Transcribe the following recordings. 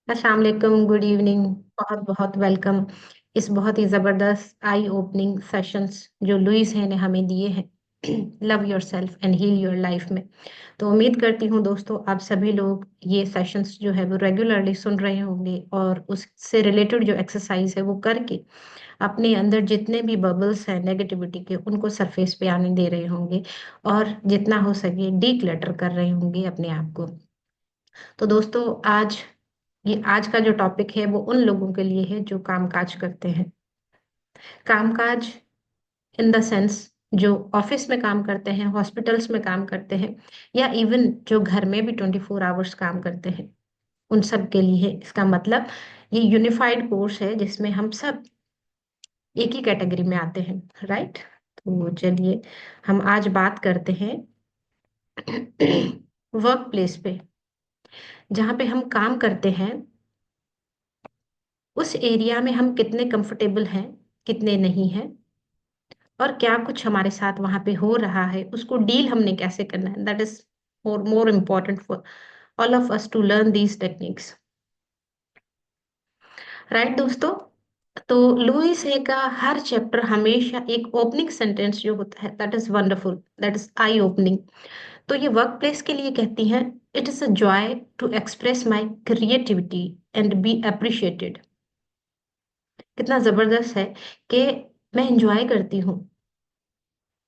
अस्सलाम वालेकुम, good evening. बहुत बहुत वेलकम इस बहुत ही ज़बरदस्त आई ओपनिंग सेशंस जो लुइस है ने हमें दिए हैं love yourself and heal your life में। तो उम्मीद करती हूँ दोस्तों आप सभी लोग ये सेशंस जो है वो रेगुलरली सुन रहे होंगे और उससे रिलेटेड जो एक्सरसाइज है वो करके अपने अंदर जितने भी बबल्स हैं नेगेटिविटी के उनको सरफेस पे आने दे रहे होंगे और जितना हो सके डी क्लटर कर रहे होंगे अपने आप को। तो दोस्तों आज का जो टॉपिक है वो उन लोगों के लिए है जो कामकाज करते हैं। कामकाज इन द सेंस जो ऑफिस में काम करते हैं, हॉस्पिटल्स में काम करते हैं, या इवन जो घर में भी 24 आवर्स काम करते हैं, उन सब के लिए है। इसका मतलब ये यूनिफाइड कोर्स है जिसमें हम सब एक ही कैटेगरी में आते हैं, राइट। तो चलिए हम आज बात करते हैं वर्क प्लेस पे, जहाँ पे हम काम करते हैं उस एरिया में हम कितने कंफर्टेबल हैं, कितने नहीं हैं, और क्या कुछ हमारे साथ वहां पे हो रहा है उसको डील हमने कैसे करना है। That is more more important for all of us to learn these techniques, right दोस्तों। तो लुइस है का हर चैप्टर हमेशा एक ओपनिंग सेंटेंस जो होता है that is wonderful, that is eye opening. तो ये वर्क प्लेस के लिए कहती हैं, it is a joy to express my creativity and be appreciated. कितना जबरदस्त है कि मैं इंजॉय करती हूँ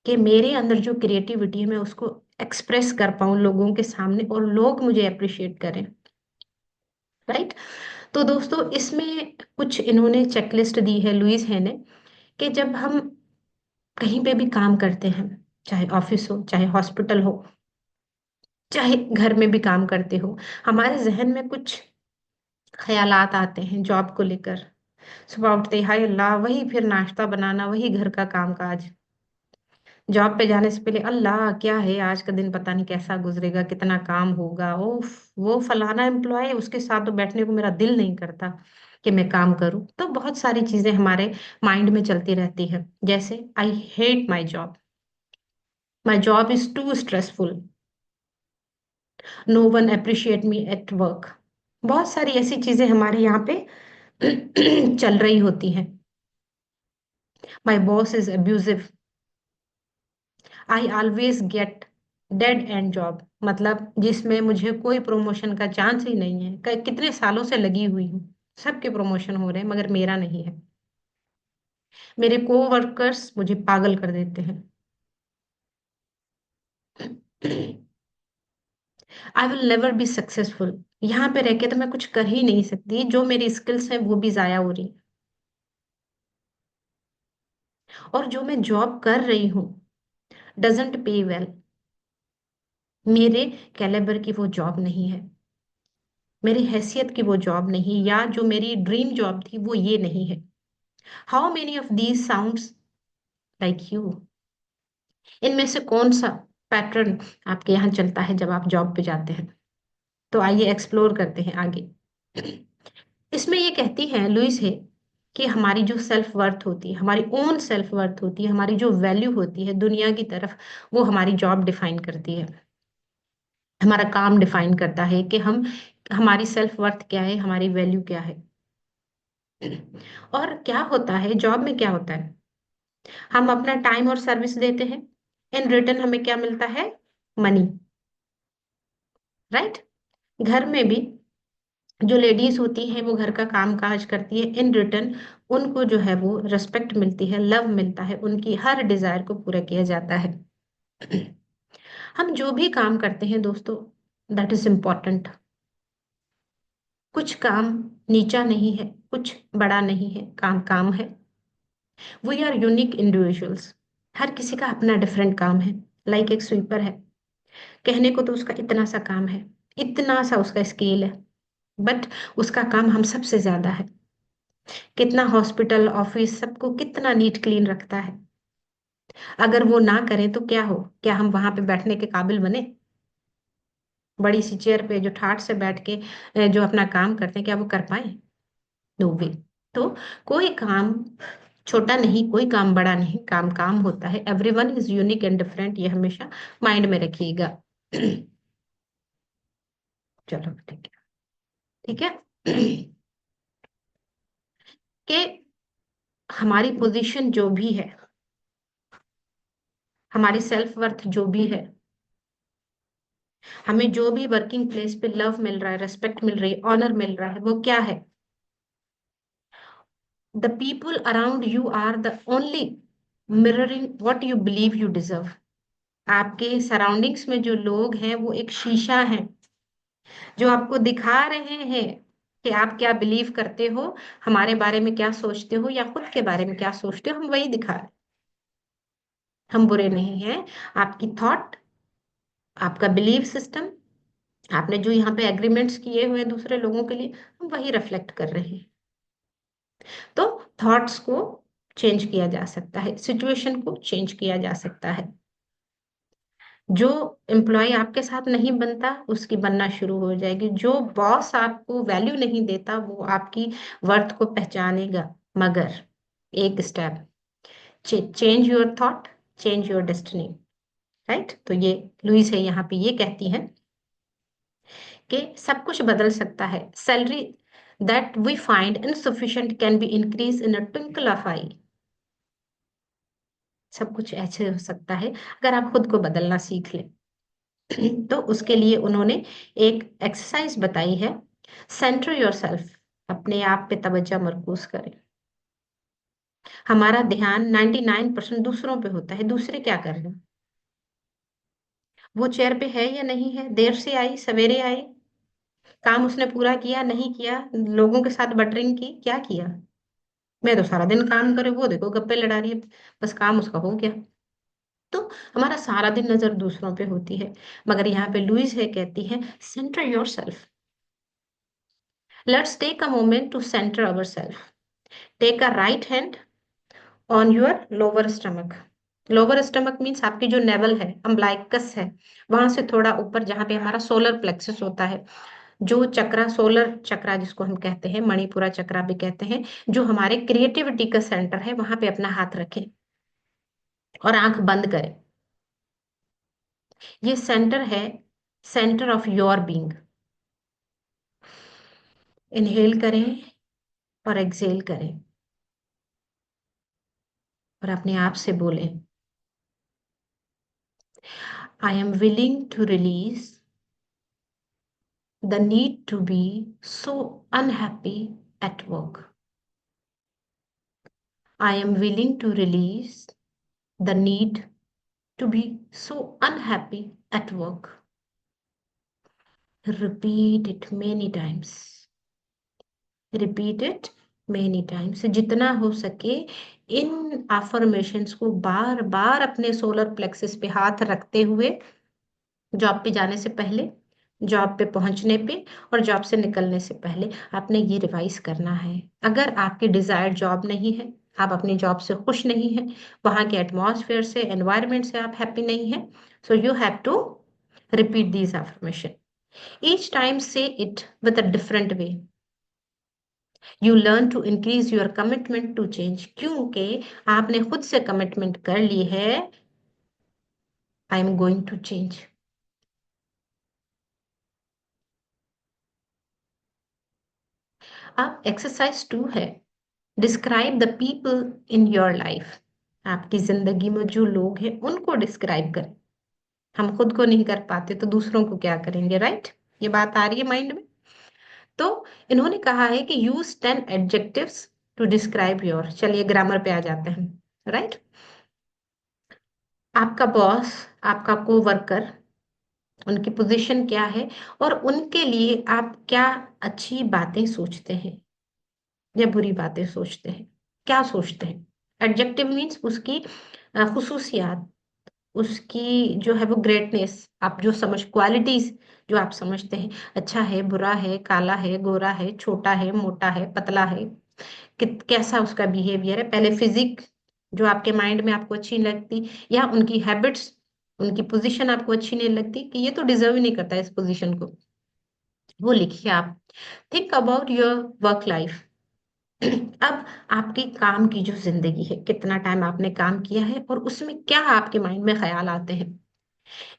कि मेरे अंदर जो क्रिएटिविटी है मैं उसको एक्सप्रेस कर पाऊं लोगों के सामने और लोग मुझे अप्रिशिएट करें, राइट। तो दोस्तों इसमें कुछ इन्होंने चेकलिस्ट दी है लुइस है ने, कि जब हम कहीं पे भी काम करते हैं, चाहे ऑफिस हो, चाहे हॉस्पिटल हो, चाहे घर में भी काम करते हो, हमारे जहन में कुछ ख्यालात आते हैं जॉब को लेकर। सुबह उठते ही हाय अल्लाह, वही फिर नाश्ता बनाना, वही घर का काम काज। जॉब पे जाने से पहले अल्लाह क्या है आज का दिन, पता नहीं कैसा गुजरेगा, कितना काम होगा, ओफ वो फलाना एम्प्लॉय उसके साथ तो बैठने को मेरा दिल नहीं करता कि मैं काम करूं। तो बहुत सारी चीजें हमारे माइंड में चलती रहती है, जैसे I hate my job is too stressful, no one appreciate me at work. बहुत सारी ऐसी चीजें हमारे यहाँ पे चल रही होती हैं। My boss is abusive, I always get dead and job, मतलब जिसमें मुझे कोई प्रमोशन का चांस ही नहीं है। कितने सालों से लगी हुई हूँ, सबके प्रमोशन हो रहे हैं मगर मेरा नहीं है। मेरे को वर्कर्स मुझे पागल कर देते हैं। I will never be successful, यहाँ पे रह के तो मैं कुछ कर ही नहीं सकती, जो मेरी स्किल्स हैं वो भी जाया हो रही हैं। और जो मैं जॉब कर रही हूँ डजेंट पे वेल, मेरे कैलिबर की वो जॉब नहीं है, मेरी हैसियत की वो जॉब नहीं, या जो मेरी ड्रीम जॉब थी वो ये नहीं है। How many of these sounds like you? इनमें से कौन सा पैटर्न आपके यहाँ चलता है जब आप जॉब पे जाते हैं? तो आइए एक्सप्लोर करते हैं आगे। इसमें ये कहती है लुइस है कि हमारी जो सेल्फ वर्थ होती है, हमारी ओन सेल्फ वर्थ होती है, हमारी जो वैल्यू होती है दुनिया की तरफ, वो हमारी जॉब डिफाइन करती है। हमारा काम डिफाइन करता है कि हम, हमारी सेल्फ वर्थ क्या है, हमारी वैल्यू क्या है। और क्या होता है जॉब में, क्या होता है, हम अपना टाइम और सर्विस देते हैं, इन रिटर्न हमें क्या मिलता है? Money, right. घर में भी जो लेडीज होती हैं वो घर का काम काज करती है, इन रिटर्न उनको जो है वो रिस्पेक्ट मिलती है, लव मिलता है, उनकी हर डिजायर को पूरा किया जाता है। हम जो भी काम करते हैं दोस्तों, दैट इज इम्पोर्टेंट। कुछ काम नीचा नहीं है, कुछ बड़ा नहीं है, काम काम है। वी आर यूनिक इंडिविजुअल्स, हर किसी का अपना डिफरेंट काम है। लाइक एक स्वीपर है, कहने को तो उसका इतना सा काम है, इतना सा उसका स्केल है, बट उसका काम हम सबसे ज्यादा है। कितना हॉस्पिटल ऑफिस सबको कितना नीट क्लीन रखता है, अगर वो ना करें तो क्या हो, क्या हम वहां पे बैठने के काबिल बने? बड़ी सी चेयर पे जो ठाट से बैठ के जो अपना काम करते हैं, क्या वो कर पाए? नो वे। तो कोई काम छोटा नहीं, कोई काम बड़ा नहीं, काम काम होता है। Everyone is unique and different, ये हमेशा माइंड में रखिएगा। चलो ठीक है, ठीक है। कि हमारी पोजीशन जो भी है, हमारी सेल्फ वर्थ जो भी है, हमें जो भी वर्किंग प्लेस पे लव मिल रहा है, रेस्पेक्ट मिल रही है, ऑनर मिल रहा है, वो क्या है? The people around you are the only mirroring what you believe you deserve. आपके सराउंडिंग्स में जो लोग हैं वो एक शीशा है, जो आपको दिखा रहे हैं कि आप क्या बिलीव करते हो, हमारे बारे में क्या सोचते हो, या खुद के बारे में क्या सोचते हो, हम वही दिखा रहे हैं। हम बुरे नहीं हैं। आपकी थॉट, आपका बिलीव सिस्टम, आपने जो यहाँ पे एग्रीमेंट्स किए हुए हैं दूसरे लोगों के लिए, हम वही रिफ्लेक्ट कर रहे हैं। तो थॉट्स को चेंज किया जा सकता है, सिचुएशन को चेंज किया जा सकता है। जो एम्प्लॉय आपके साथ नहीं बनता उसकी बनना शुरू हो जाएगी। जो बॉस आपको वैल्यू नहीं देता वो आपकी वर्थ को पहचानेगा। मगर एक step, change your thought, change your destiny. Right? तो ये लुइस है यहाँ पे ये कहती हैं कि सब कुछ बदल सकता है। Salary that we find insufficient can be increase in a twinkle of eye. सब कुछ ऐसे हो सकता है अगर आप खुद को बदलना सीख लें। तो उसके लिए उन्होंने एक एक्सरसाइज बताई है। सेंटर योरसेल्फ, अपने आप पे तवज्जो मरकूज करें। हमारा ध्यान 99% दूसरों पे होता है, दूसरे क्या कर रहे हैं, वो चेयर पे है या नहीं है, देर से आई सवेरे आई, काम उसने पूरा किया नहीं किया, लोगों के साथ बटरिंग की क्या किया। मैं तो सारा दिन काम करे, वो देखो गप्पे लड़ा रही है, बस काम उसका हो गया। तो हमारा सारा दिन नजर दूसरों पे होती है। मगर यहाँ पे लुइस है कहती है, centre yourself. Let's take a moment to centre our self. Take a right hand on your lower stomach. Lower stomach means आपकी जो नेवल है, अम्बलाइकस है, वहां से थोड़ा ऊपर, जहां पे हमारा सोलर प्लेक्सस होता है, जो चक्रा, सोलर चक्रा जिसको हम कहते हैं, मणिपुरा चक्रा भी कहते हैं, जो हमारे क्रिएटिविटी का सेंटर है, वहां पे अपना हाथ रखें और आंख बंद करें। ये सेंटर है, centre of your being. Inhale करें और एक्सहेल करें और अपने आप से बोलें, I am willing to release the need to be so unhappy at work. I am willing to release the need to be so unhappy at work. Repeat it many times. Repeat it many times. जितना हो सके इन affirmations को बार बार अपने solar plexus पे हाथ रखते हुए, job पे जाने से पहले, जॉब पे पहुंचने पे, और जॉब से निकलने से पहले आपने ये रिवाइज करना है। अगर आपकी डिजायर्ड जॉब नहीं है, आप अपनी जॉब से खुश नहीं हैं, वहां के एटमॉस्फेयर से, एनवायरनमेंट से आप हैप्पी नहीं हैं, so you have to repeat these affirmation each time, say it with a different way. You learn to increase your commitment to change, क्योंकि आपने खुद से कमिटमेंट कर ली है, I am going to change. अब एक्सरसाइज 2 है, describe the people in your life. आपकी जिंदगी में जो लोग हैं उनको डिस्क्राइब करें। हम खुद को नहीं कर पाते तो दूसरों को क्या करेंगे, राइट? ये बात आ रही है माइंड में? तो इन्होंने कहा है कि use 10 adjectives to describe your. चलिए ग्रामर पे आ जाते हैं, राइट? आपका बॉस, आपका कोवर्कर, उनकी पोजीशन क्या है, और उनके लिए आप क्या अच्छी बातें सोचते हैं या बुरी बातें सोचते हैं, क्या सोचते हैं। एडजेक्टिव मीन्स उसकी खुसूसियात, उसकी जो है वो ग्रेटनेस, आप जो समझ, क्वालिटीज जो आप समझते हैं, अच्छा है, बुरा है, काला है, गोरा है, छोटा है, मोटा है, पतला है, कैसा उसका बिहेवियर है। पहले फिजिक जो आपके माइंड में आपको अच्छी नहीं लगती, या उनकी हैबिट्स, उनकी पोजीशन आपको अच्छी नहीं लगती कि ये तो डिजर्व ही नहीं करता इस पोजीशन को, वो लिखिए आप। Think about your work life. अब आपकी काम की जो जिंदगी है, कितना टाइम आपने काम किया है और उसमें क्या आपके माइंड में ख्याल आते हैं।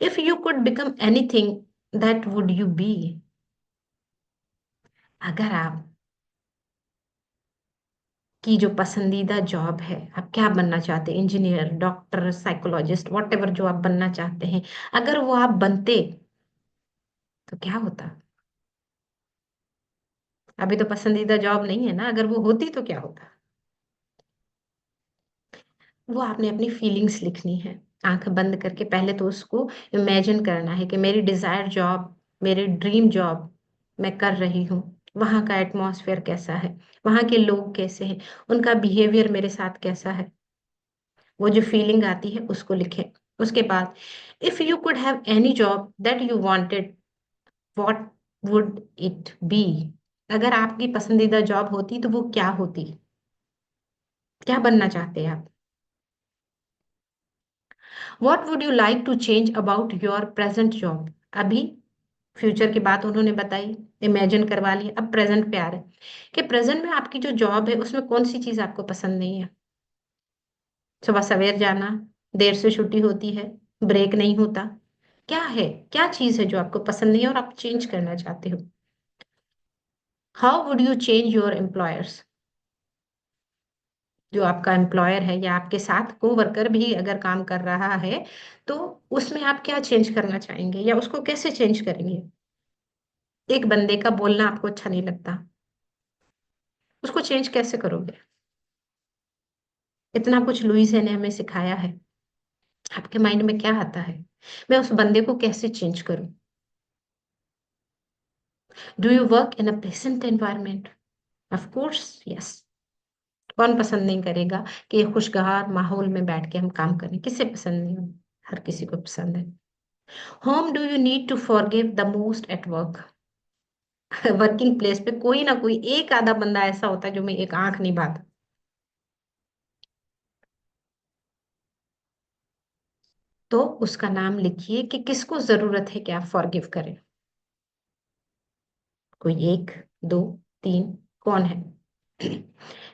If you could become anything, that would you be. अगर आप की जो पसंदीदा जॉब है, आप क्या बनना चाहते हैं, engineer, doctor, psychologist, what ever जो आप बनना चाहते हैं, अगर वो आप बनते तो क्या होता? अभी तो पसंदीदा जॉब नहीं है ना, अगर वो होती तो क्या होता? वो आपने अपनी फीलिंग्स लिखनी है, आंख बंद करके पहले तो उसको इमेजिन करना है कि मेरी डिजायर जॉब, मेरी ड्रीम जॉब मैं कर रही हूँ। वहाँ का एटमॉस्फेयर कैसा है, वहाँ के लोग कैसे हैं, उनका बिहेवियर मेरे साथ कैसा है, वो जो फीलिंग आती है उसको लिखें। उसके बाद, if you could have any job that you wanted, what would it be? अगर आपकी पसंदीदा जॉब होती तो वो क्या होती? क्या बनना चाहते हैं आप? What would you like to change about your present job? अभी फ्यूचर की बात उन्होंने बताई, इमेजिन करवा लिया, अब प्रेजेंट पे आ रहे हैं कि प्रेजेंट में आपकी जो जॉब है उसमें कौन सी चीज आपको पसंद नहीं है। सुबह सवेर जाना, देर से छुट्टी होती है, ब्रेक नहीं होता, क्या है, क्या चीज है जो आपको पसंद नहीं है और आप चेंज करना चाहते हो? How would you change your employers? जो आपका एम्प्लॉयर है या आपके साथ को वर्कर भी अगर काम कर रहा है, तो उसमें आप क्या चेंज करना चाहेंगे या उसको कैसे चेंज करेंगे? एक बंदे का बोलना आपको अच्छा नहीं लगता, उसको चेंज कैसे करोगे? इतना कुछ लुइस ने हमें सिखाया है, आपके माइंड में क्या आता है? मैं उस बंदे को कैसे चेंज करूं? Do you work in a pleasant environment? Of course yes. कौन पसंद नहीं करेगा कि खुशगवार माहौल में बैठ के हम काम करें, किसे पसंद नहीं हो? हर किसी को पसंद है। Whom do you need to forgive the most at work? Working place पे कोई ना कोई एक आधा बंदा ऐसा होता है जो मैं एक आंख नहीं बात, तो उसका नाम लिखिए कि किसको जरूरत है कि आप फॉरगिव करें। कोई एक, दो, तीन, कौन है?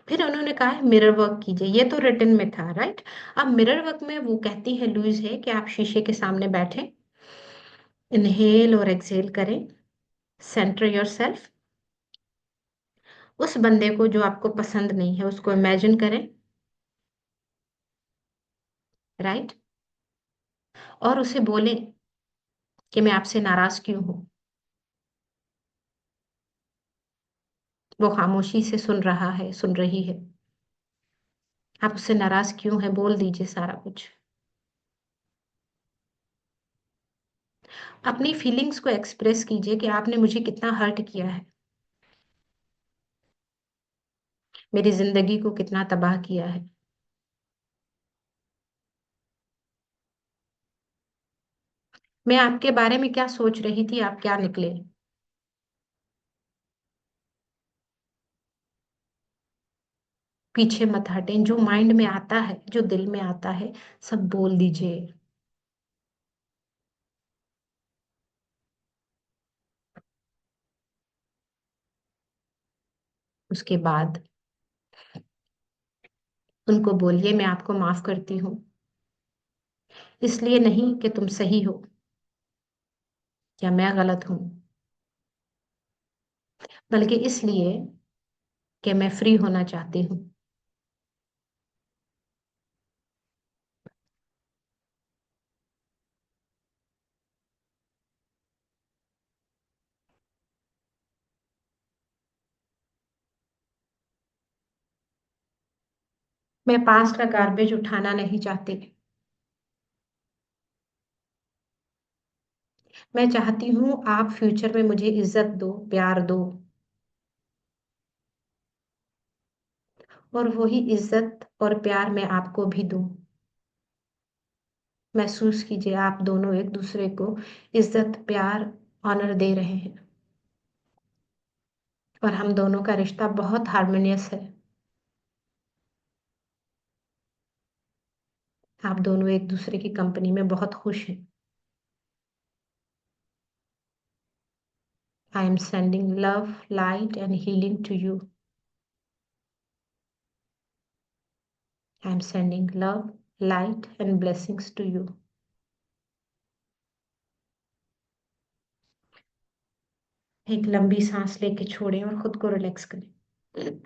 फिर उन्होंने कहा है मिरर वर्क कीजिए, ये तो रिटन में था, राइट? अब मिरर वर्क में वो कहती है लुइस है कि आप शीशे के सामने बैठे, इनहेल और एक्सहेल करें, सेंटर योर सेल्फ, उस बंदे को जो आपको पसंद नहीं है उसको इमेजिन करें, राइट? और उसे बोले कि मैं आपसे नाराज क्यों हूं। वो खामोशी से सुन रहा है, सुन रही है। आप उससे नाराज क्यों है बोल दीजिए सारा कुछ। अपनी फीलिंग्स को एक्सप्रेस कीजिए कि आपने मुझे कितना हर्ट किया है, मेरी जिंदगी को कितना तबाह किया है। मैं आपके बारे में क्या सोच रही थी, आप क्या निकले। पीछे मत हटें, जो माइंड में आता है, जो दिल में आता है, सब बोल दीजिए। उसके बाद उनको बोलिए मैं आपको माफ करती हूँ, इसलिए नहीं कि तुम सही हो या मैं गलत हूँ, बल्कि इसलिए कि मैं फ्री होना चाहती हूँ। मैं पास्ट का गार्बेज उठाना नहीं चाहती। मैं चाहती हूँ आप फ्यूचर में मुझे इज्जत दो, प्यार दो, और वही इज्जत और प्यार मैं आपको भी दूं। महसूस कीजिए आप दोनों एक दूसरे को इज्जत, प्यार, ऑनर दे रहे हैं, और हम दोनों का रिश्ता बहुत हार्मोनियस है। आप दोनों एक दूसरे की कंपनी में बहुत खुश हैं। I am sending love, light and healing to you. I am sending love, light and blessings to you. एक लंबी सांस लेके छोड़ें और खुद को रिलैक्स करें।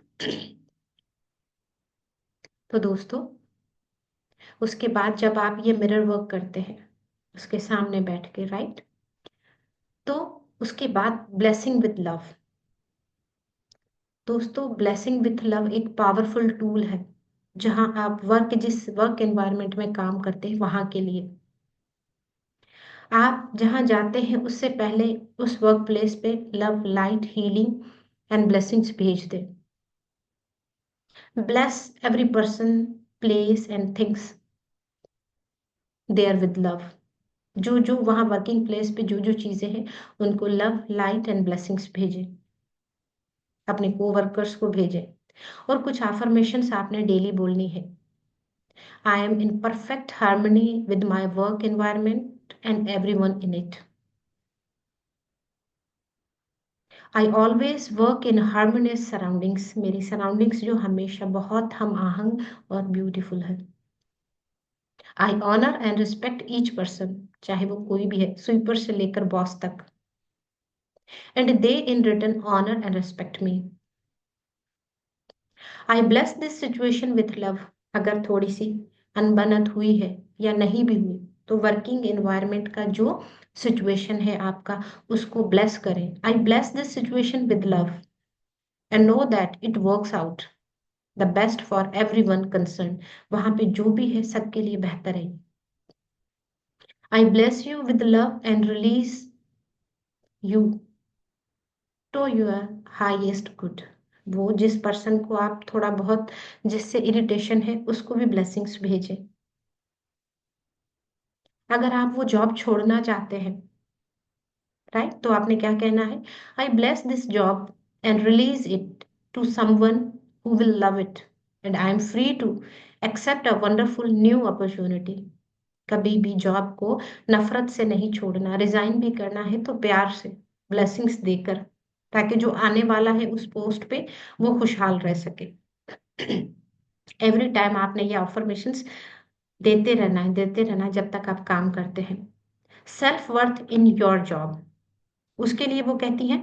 तो दोस्तों, उसके बाद जब आप ये मिरर वर्क करते हैं उसके सामने बैठ के, राइट, तो उसके बाद ब्लेसिंग विद लव। दोस्तों, ब्लेसिंग विथ लव एक पावरफुल टूल है जहां आप जिस वर्क एनवायरनमेंट में काम करते हैं वहां के लिए, आप जहां जाते हैं उससे पहले उस वर्क प्लेस पे love, light, healing and blessings भेज दें। Bless every person, place and things there with love. जो जो वहां वर्किंग प्लेस पे जो जो चीजें हैं उनको लव, लाइट एंड ब्लेसिंग्स भेजें। अपने कोवर्कर्स को भेजें। और कुछ अफर्मेशंस आपने डेली बोलनी है। I am in perfect harmony with my work environment and everyone in it. I always work in harmonious surroundings. मेरी surroundings जो हमेशा बहुत हम आहंग और ब्यूटीफुल है। I honor and respect each person, चाहे वो कोई भी है, स्वीपर से लेकर बॉस तक। And they in return honor and respect me. I bless this situation with love. अगर थोड़ी सी अनबनत हुई है या नहीं भी हुई तो वर्किंग एनवायरनमेंट का जो सिचुएशन है आपका उसको ब्लेस करें। I bless this situation with love and know that it works out the best for everyone concern. वहां पे जो भी है सबके लिए बेहतर है। I bless you with love and release you to your highest good. वो जिस पर्सन को आप थोड़ा बहुत जिससे इरिटेशन है उसको भी ब्लेसिंग्स भेजें। अगर आप वो जॉब छोड़ना चाहते हैं, राइट, तो आपने क्या कहना है? I bless this job and release it to someone who will love it and I am free to accept a wonderful new opportunity. कभी भी जॉब को नफरत से नहीं छोड़ना, रिजाइन भी करना है तो प्यार से, ब्लेसिंग्स देकर, ताकि जो आने वाला है उस पोस्ट पे वो खुशहाल रह सके। एवरी टाइम आपने ये अफर्मेशंस देते रहना है जब तक आप काम करते हैं। Self worth in your job, उसके लिए वो कहती हैं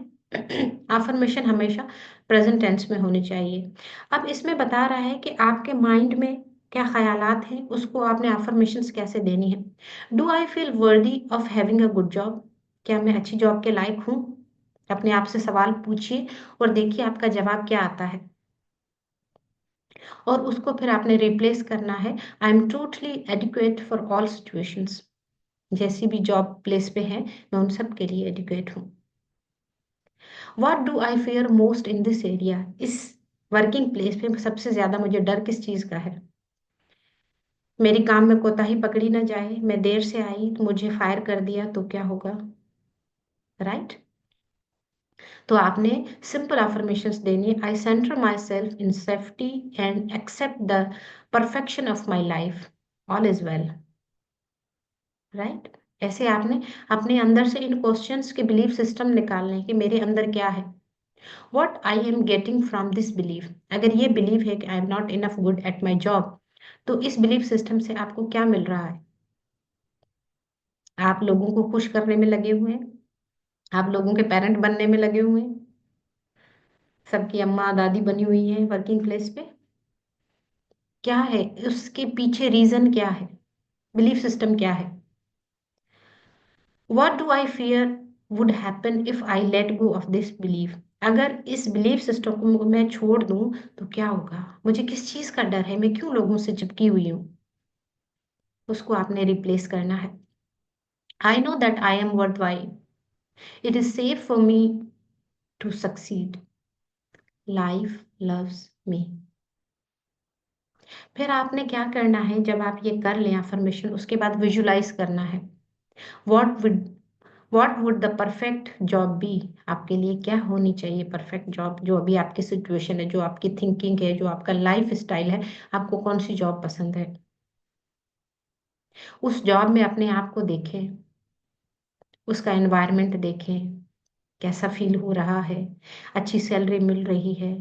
affirmation हमेशा प्रेजेंट टेंस में होनी चाहिए। अब इसमें बता रहा है कि आपके माइंड में क्या ख्यालात हैं उसको आपने affirmations कैसे देनी है। Do I feel worthy of having a good job, क्या मैं अच्छी जॉब के लायक हूँ? अपने आप से सवाल पूछिए और देखिए आपका जवाब क्या आता है। और उसको फिर आपने रिप्लेस करना है, I am totally adequate for all situations. जैसी भी जॉब प्लेस पे है मैं उन सब के लिए एडिक्वेट हूँ। What do I fair most in this area, इस वर्किंग प्लेस पे सबसे ज्यादा मुझे डर किस चीज का है? मेरी काम में कोताही पकड़ी ना जाए, मैं देर से आई तो मुझे फायर कर दिया तो क्या होगा, राइट? तो आपने सिंपल अफर्मेशंस देनी है। I center myself in safety and accept the perfection of my life, all is well, right? ऐसे आपने अपने अंदर से इन क्वेश्चंस के बिलीफ सिस्टम निकालने हैं कि मेरे अंदर क्या है, what I am getting from this belief। अगर ये बिलीव है कि I am not enough good at my job, तो इस बिलीफ सिस्टम से आपको क्या मिल रहा है? आप लोगों को खुश करने में लगे हुए हैं, आप लोगों के पेरेंट बनने में लगे हुए हैं, सबकी अम्मा दादी बनी हुई है वर्किंग प्लेस पे। क्या है उसके पीछे? रीजन क्या है? बिलीफ सिस्टम क्या है? what do I fear would happen if I let go of this belief। अगर इस बिलीफ सिस्टम को मैं छोड़ दूं तो क्या होगा? मुझे किस चीज का डर है? मैं क्यों लोगों से चिपकी हुई हूँ? उसको आपने रिप्लेस करना है। I know that I am worthwhile, it is safe for me to succeed, life loves me. फिर आपने क्या करना है जब आप ये कर लें अफर्मेशन, उसके बाद विजुलाइज करना है। What would what would the perfect job be, आपके लिए क्या होनी चाहिए परफेक्ट जॉब? जो अभी आपकी सिचुएशन है, जो आपकी थिंकिंग है, जो आपका लाइफ स्टाइल है, आपको कौन सी जॉब पसंद है? उस जॉब में अपने आप को देखें, उसका एनवायरनमेंट देखें, कैसा फील हो रहा है, अच्छी सैलरी मिल रही है,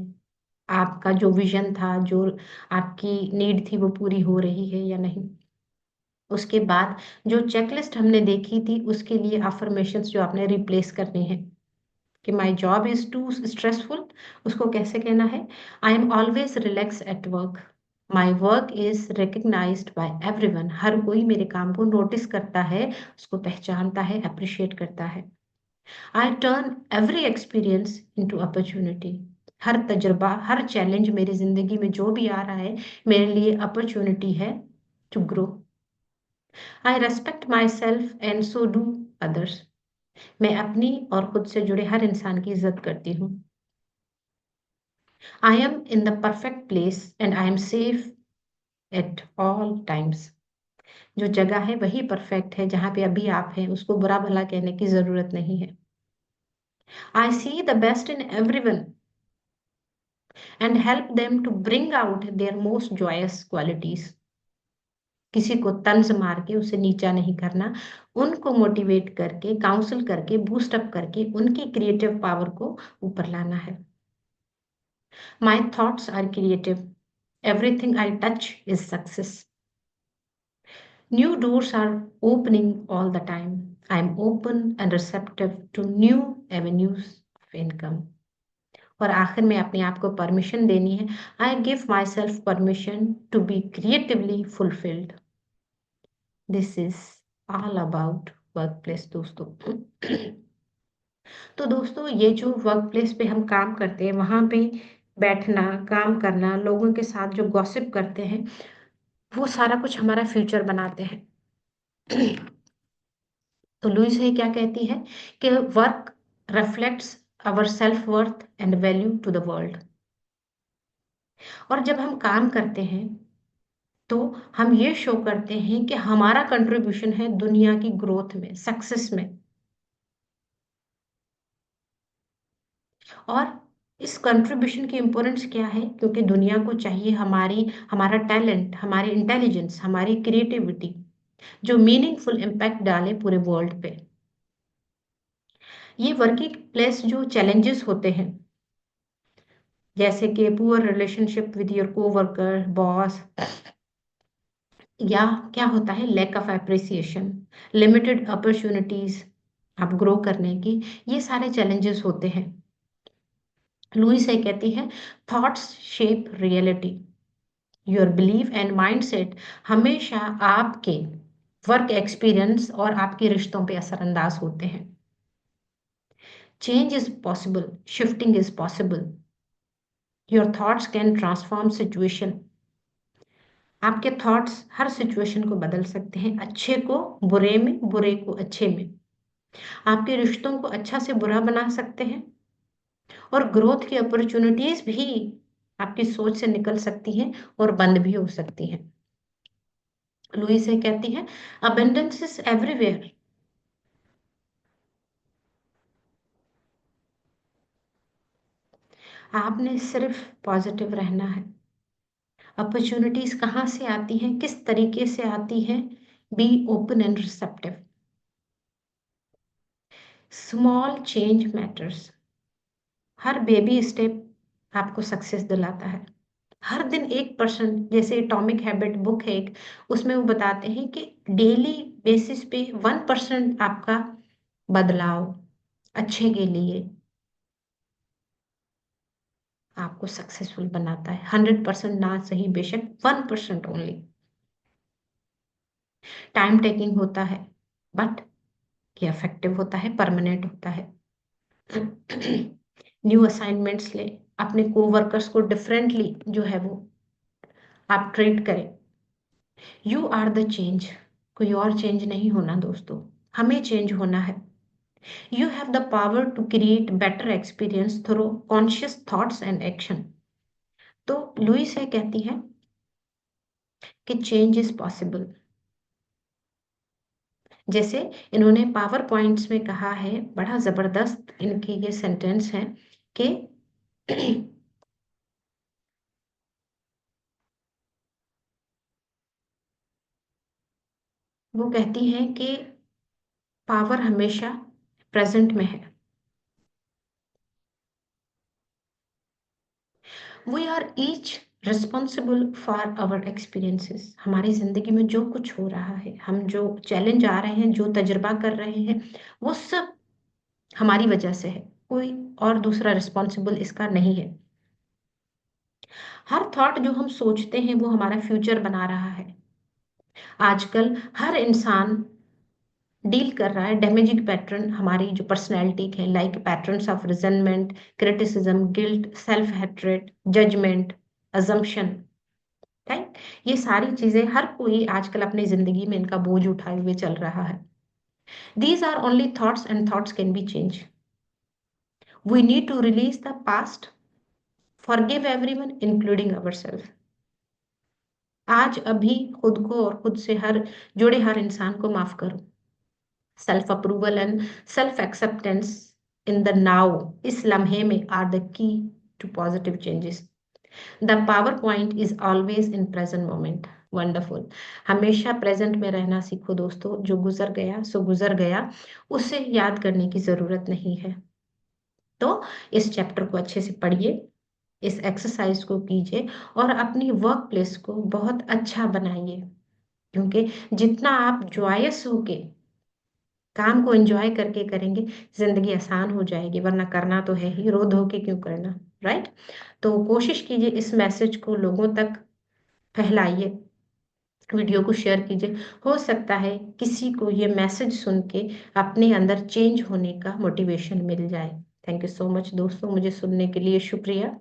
आपका जो विजन था, जो आपकी नीड थी वो पूरी हो रही है या नहीं। उसके बाद जो चेकलिस्ट हमने देखी थी उसके लिए अफर्मेशंस जो आपने रिप्लेस करने हैं, कि my job is too stressful, उसको कैसे कहना है? I am always relax at work, my work is recognized by everyone, हर कोई मेरे काम को नोटिस करता है, उसको पहचानता है, अप्रिशिएट करता है। I turn every experience into opportunity, हर तजुर्बा, हर चैलेंज मेरी जिंदगी में जो भी आ रहा है मेरे लिए अपॉर्चुनिटी है to grow. I respect myself and so do others, मैं अपनी और खुद से जुड़े हर इंसान की इज्जत करती हूँ। I am in the perfect place and I am safe at all times, जो जगह है वही परफेक्ट है, जहाँ पे अभी आप हैं उसको बुरा भला कहने की जरूरत नहीं है। I see the best in everyone and help them to bring out their most joyous qualities, किसी को तंज मार के उसे नीचा नहीं करना, उनको मोटिवेट करके, काउंसिल करके, बूस्ट अप करके उनकी क्रिएटिव पावर को ऊपर लाना है। My thoughts are creative, everything I touch is success, new doors are opening all the time, I am open and receptive to new avenues of income। और आखिर में अपने आप को परमिशन देनी है, I give myself permission to be creatively fulfilled. This is all about work place दोस्तों। तो दोस्तों ये जो वर्क प्लेस पे हम काम करते हैं वहां पे बैठना, काम करना, लोगों के साथ जो गॉसिप करते हैं, वो सारा कुछ हमारा फ्यूचर बनाते हैं। तो लुइस है क्या कहती है कि work reflects our self worth and value to the world. और जब हम काम करते हैं तो हम ये शो करते हैं कि हमारा कंट्रीब्यूशन है दुनिया की ग्रोथ में, सक्सेस में। और इस कंट्रीब्यूशन की इम्पोर्टेंस क्या है? क्योंकि दुनिया को चाहिए हमारा टैलेंट, हमारी इंटेलिजेंस, हमारी क्रिएटिविटी जो मीनिंगफुल इम्पैक्ट डाले पूरे वर्ल्ड पे। ये वर्किंग प्लेस जो चैलेंजेस होते हैं, जैसे कि poor relationship with your coworker, boss, या क्या होता है lack of appreciation, limited opportunities आप ग्रो करने की, ये सारे चैलेंजेस होते हैं। लुइस है कहती है thoughts shape reality, your belief and mindset हमेशा आपके वर्क एक्सपीरियंस और आपके रिश्तों पे असरअंदाज होते हैं। Change is possible, shifting is possible, your thoughts can transform situation, आपके थॉट्स हर सिचुएशन को बदल सकते हैं, अच्छे को बुरे में, बुरे को अच्छे में। आपके रिश्तों को अच्छा से बुरा बना सकते हैं, और ग्रोथ की अपॉर्चुनिटीज भी आपकी सोच से निकल सकती हैं और बंद भी हो सकती हैं। लुइस ये कहती है अबंडेंस इज एवरीवेयर, आपने सिर्फ पॉजिटिव रहना है। अपॉर्चुनिटीज कहाँ से आती हैं, किस तरीके से आती हैं? Be open and receptive, small change matters, her baby step आपको सक्सेस दिलाता है। हर दिन 1%, जैसे एटॉमिक हैबिट बुक है एक, उसमें वो बताते हैं कि डेली बेसिस पे 1% आपका बदलाव अच्छे के लिए आपको सक्सेसफुल बनाता है। 100% ना सही बेशक, 1% ओनली। टाइम टेकिंग होता है बट ये इफेक्टिव होता है, परमानेंट होता है। न्यू असाइनमेंट्स ले, अपने कोवर्कर्स को डिफरेंटली जो है वो आप ट्रीट करें। यू आर द चेंज, कोई और चेंज नहीं होना दोस्तों, हमें चेंज होना है। You have the power to create better experience through conscious thoughts and action. तो लुइस है कहती है कि चेंज इज पॉसिबल। जैसे इन्होंने पावर पॉइंट्स में कहा है, बड़ा जबरदस्त इनकी ये सेंटेंस है कि वो कहती हैं कि पावर हमेशा प्रेजेंट में है। We are each responsible for our experiences, हमारी जिंदगी में जो कुछ हो रहा है, हम जो चैलेंज आ रहे हैं, जो तजुर्बा कर रहे हैं, वो सब हमारी वजह से है। कोई और दूसरा रिस्पॉन्सिबल इसका नहीं है। हर थॉट जो हम सोचते हैं वो हमारा फ्यूचर बना रहा है। आजकल हर इंसान डील कर रहा है डैमेजिंग पैटर्न, हमारी जो पर्सनैलिटी है, like patterns of resentment, criticism, guilt, self hatred, judgment, assumption. Right, ये सारी चीजें हर कोई आजकल अपनी जिंदगी में इनका बोझ उठाए हुए चल रहा है। These are only thoughts and thoughts can be change. We need to release the past, forgive everyone including ourself. आज अभी खुद को और खुद से हर जुड़े हर इंसान को माफ करो। Self approval and self acceptance in the now, इस लम्हे में, are the key to positive changes. The power point is always in present moment. Wonderful. हमेशा प्रेजेंट में रहना सीखो दोस्तों। जो गुजर गया सो गुजर गया, उसे याद करने की जरूरत नहीं है। तो इस चैप्टर को अच्छे से पढ़िए, इस एक्सरसाइज को कीजिए और अपनी वर्क प्लेस को बहुत अच्छा बनाइए। क्योंकि जितना आप जॉयस होके काम को एंजॉय करके करेंगे, जिंदगी आसान हो जाएगी। वरना करना तो है ही, रो धो के क्यों करना। राइट। तो कोशिश कीजिए इस मैसेज को लोगों तक फैलाइए, वीडियो को शेयर कीजिए। हो सकता है किसी को ये मैसेज सुन के अपने अंदर चेंज होने का मोटिवेशन मिल जाए। थैंक यू सो मच दोस्तों, मुझे सुनने के लिए शुक्रिया।